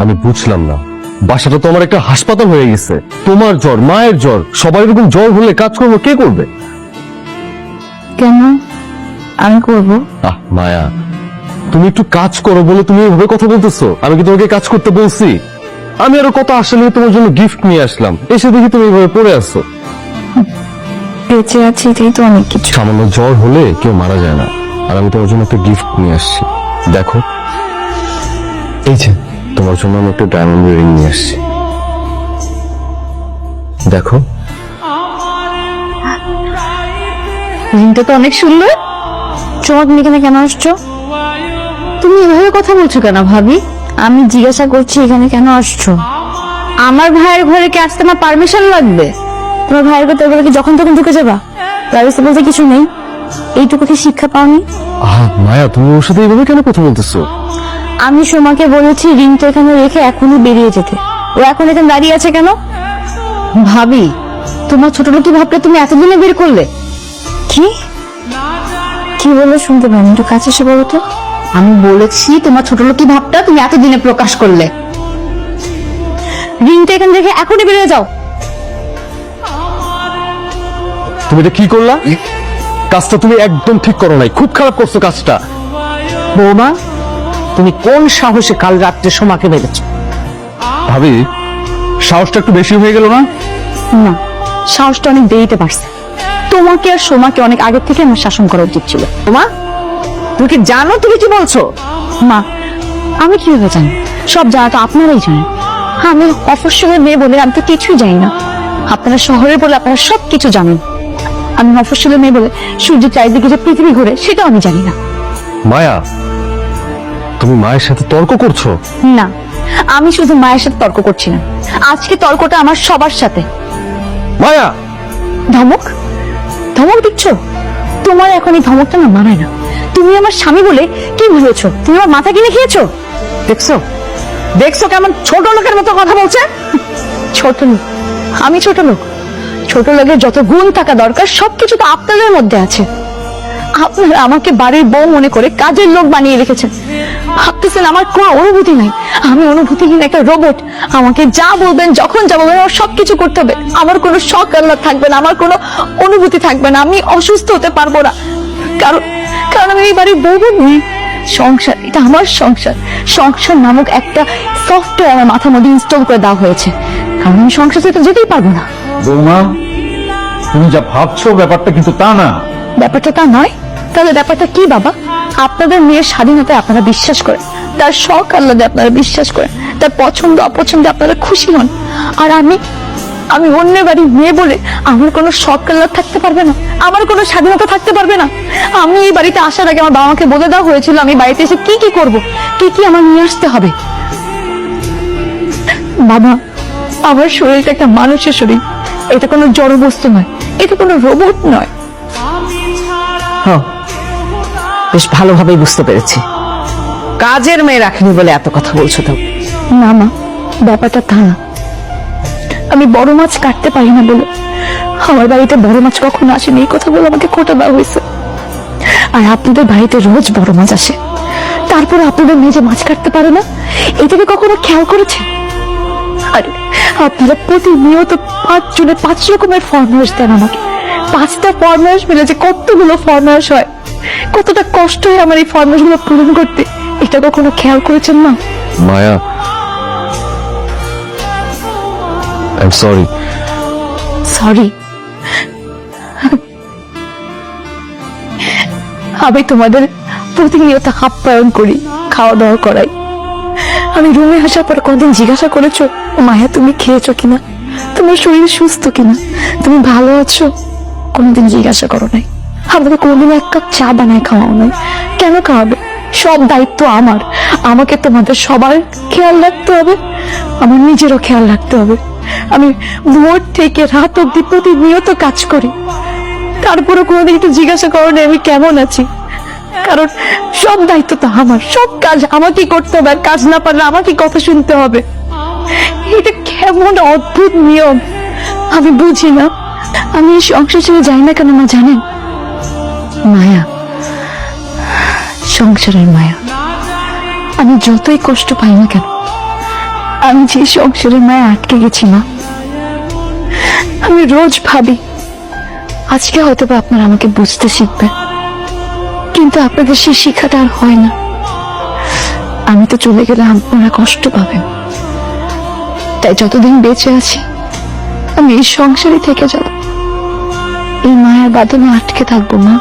আমি বুঝলাম না, বাসাটা তো আমার একটা হাসপাতাল হয়ে গেছে। তোমার জ্বর, মায়ের জ্বর, সবাই এরকম জ্বর হলে কাজ করবো কে করবে? কেন আমি করব? মায়া, তুমি একটু কাজ করো বলে তুমি এভাবে কথা বলতেছো? আমি কি তোমাকে কাজ করতে বলছি? আমি আরো কত আশা নিয়ে তোমার জন্য গিফট নিয়ে আসলাম, এসে দেখি তুমি এভাবে পড়ে আছো। বেঁচে আছি এটাই তো অনেক কিছু। সামান্য জ্বর হলে কেউ মারা যায় না। আর আমি তোমার জন্য একটা গিফট নিয়ে আসছি, দেখো। এই যে তোমার জন্য আমি একটা ডায়মন্ড রিং নিয়ে আসছি, দেখো। রিংটা তো অনেক সুন্দর। চমক নিয়ে এখানে কেন আসছো? তুমি এভাবে কথা বলছো কেন ভাবি? আমি জিজ্ঞাসা করছি এখানে কেন আসছো? আমার ভাইয়ের ঘরে কি আসতে আমার পারমিশন লাগবে? তোমার ভাইয়ের ঘরে কি যখন তখন ঢুকে যাবা? প্রাইভেসি বলতে কিছু নেই? এইটুকু কি শিক্ষা পাওনি? মায়া, তুমি ওর সাথে এইভাবে কেন কথা বলতেছো? আমি সোমাকে বলেছি রিংটা এখানে রেখে এখনই বেরিয়ে যেতে। ও এখন এখানে দাঁড়িয়ে আছে কেন? ভাবি, তোমার ছোট লোক কি ভাবলে তুমি এতদিনে বের করলে? কি কি বলে শুনতে পারেন? একটু কাছে এসে বলো তো। আমি বলেছি তোমার ছোট লোক কি ভাবটা তুমি এতদিনে প্রকাশ করলে। রিংটা এখানে রেখে এখনই বেরিয়ে যাও। তুমি এটা কি করলা? কাজটা তুমি একদম ঠিক করো নাই, খুব খারাপ করছো কাজটা। বৌমা, তুমি কোন সাহসে কাল রাত্রে সোমাকে মেরেছো? ভাবি, সাহসটা একটু বেশি হয়ে গেল না? না, সাহসটা অনেক দেরিতে পারছে। তোমাকে আর সোমাকে অনেক আগে থেকে আমার শাসন করা উচিত ছিল। বৌমা, তুমি কি জানো তুমি কি বলছো? মা, আমি কিভাবে জানি? সব জানা তো আপনারাই জানেন। আমি অফিসের মেয়ে বলে আমি তো কিছুই জানি না। আপনারা শহরে বলে আপনারা সবকিছু জানেন। আমি অফিসের মেয়ে বলে সূর্যের চারিদিকে যে পৃথিবী ঘুরে সেটাও আমি জানি না। মায়া, তুমি মায়ের সাথে তর্ক করছো? না, আমি শুধু মায়ের সাথে তর্ক করছি না, আজকে তর্কটা আমার সবার সাথে। মায়া, ধমক ধমক দিচ্ছ? তোমার এখন এই ধমকটা না মানায় না। তুমি আমার স্বামী বলে কি ভেবেছো? তুমি আমার মাথা কিনে খেয়েছো? দেখছো দেখছো কেমন ছোট লোকের মতো কথা বলছে? ছোট লোক? আমি ছোট লোক? ছোট লোকের যত গুণ থাকা দরকার সবকিছু তো আপনাদের মধ্যে আছে। আপনারা আমাকে বাড়ির বউ মনে করে কাজের লোক বানিয়ে রেখেছেন। ভাবতেছেন আমার কোনো অনুভূতি নাই? আমি অনুভূতিহীন একটা রোবট। আমাকে যা বলবেন, যখন যা বলবেন, আমার সবকিছু করতে হবে। আমার কোনো শখ আহ্লাদ থাকবে না, আমার কোনো অনুভূতি থাকবে না। আমি অসুস্থ হতে পারবো না, কারণ কারণ আমি এই বাড়ির বউ নই। সংসার, এটা আমার সংসার। সংসার নামক একটা সফটওয়্যার আমার মাথার মধ্যে ইনস্টল করে দেওয়া হয়েছে, কারণ আমি সংসার থেকে যেতেই পারবো না। বৌমা, তুমি যা ভাবছো ব্যাপারটা কিন্তু তা না। ব্যাপারটা তা নয়? তাহলে ব্যাপারটা কি বাবা? আপনাদের মেয়ের স্বাধীনতায় আপনারা বিশ্বাস করেন, তার শখ আহ্লাদে আপনারা বিশ্বাস করেন, তার পছন্দ অপছন্দে আপনারা খুশি হন। আর আমি অন্যের বাড়ির মেয়ে বলে আমার কোনো শখ আহ্লাদ থাকতে পারবে না, আমার কোনো স্বাধীনতা থাকতে পারবে না। আমি এই বাড়িতে আসার আগে আমার বাবা মাকে বলে দেওয়া হয়েছিল আমি বাড়িতে এসে কি কি করব, কি কি আমার নিয়ে আসতে হবে। বাবা, আমার শরীরটা একটা মানুষের শরীর, এটা কোনো জড় বস্তু নয়, এটা কোনো রোবট নয়। হ্যাঁ, বেশ ভালোভাবেই বুঝতে পেরেছি। কাজের মেয়ে রাখিনি বলে এত কথা বলছো তো? না মা, ব্যাপারটা তা না। আমি বড় মাছ কাটতে পারি না বলে আমার বাড়িতে বড় মাছ কখনো আসেনি, এই কথা বলে আমাকে খোটা দেওয়া হয়েছে। আর আপনাদের বাড়িতে রোজ বড় মাছ আসে, তারপরে আপনাদের মেয়ে যে মাছ কাটতে পারে না, এটাকে কখনো খেয়াল করেছে? আর আপনারা প্রতিনিয়ত 5 জনে 5 রকমের ফরমাশ দেন আমাকে। 5টা ফরমাশ মিলে যে কতগুলো ফরমাশ হয়, কতটা কষ্ট হয় আমার এই ফরমাশ গুলো পূরণ করতে, এটা কখনো খেয়াল করেছেন না? মায়া, আই এম সরি। সরি? আমি তোমাদের প্রতিনিয়ত আপ্যায়ন করি, খাওয়া দাওয়া করাই। আমি রুমে আসার পর কোনদিন জিজ্ঞাসা করেছো মায়া তুমি খেয়েছো কিনা, তোমার শরীর সুস্থ কিনা, তুমি ভালো আছো? কোনদিন জিজ্ঞাসা করো নাই। আমাকে কোনদিন 1 কাপ চা বানায় খাওয়াও নাই। কেন খাওয়াবে? সব দায়িত্ব আমার। আমাকে তোমাদের সবার খেয়াল রাখতে হবে, আমার নিজেরও খেয়াল রাখতে হবে। আমি ভোর থেকে রাত অব্দি প্রতিনিয়ত কাজ করি, তারপরে কোনোদিন একটু জিজ্ঞাসা করো না আমি কেমন আছি? কারণ সব দায়িত্ব তো আমার, সব কাজ আমাকেই করতে হবে, আর কাজ না পারলে আমাকে কথা শুনতে হবে। এটা কেমন অদ্ভুত নিয়ম আমি বুঝি না। আমি এই সংসার ছেড়ে যাই না কেন মা জানেন? মায়া, সংসারের মায়া। আমি যতই কষ্ট পাই না কেন, আমি যে সংসারের মায়া আটকে গেছি মা, আমি রোজ ভাবি আজকে হয়তো বা আপনারা আমাকে বুঝতে শিখবেন, কিন্তু আপনাদের সেই শিক্ষাটা আর হয় না। আমি তো চলে গেলে আপনারা কষ্ট পাবেন, তাই যতদিন বেঁচে আছি আমি এই সংসারে থেকে যাব, এই মায়ার বাঁধনে আটকে থাকবো মা।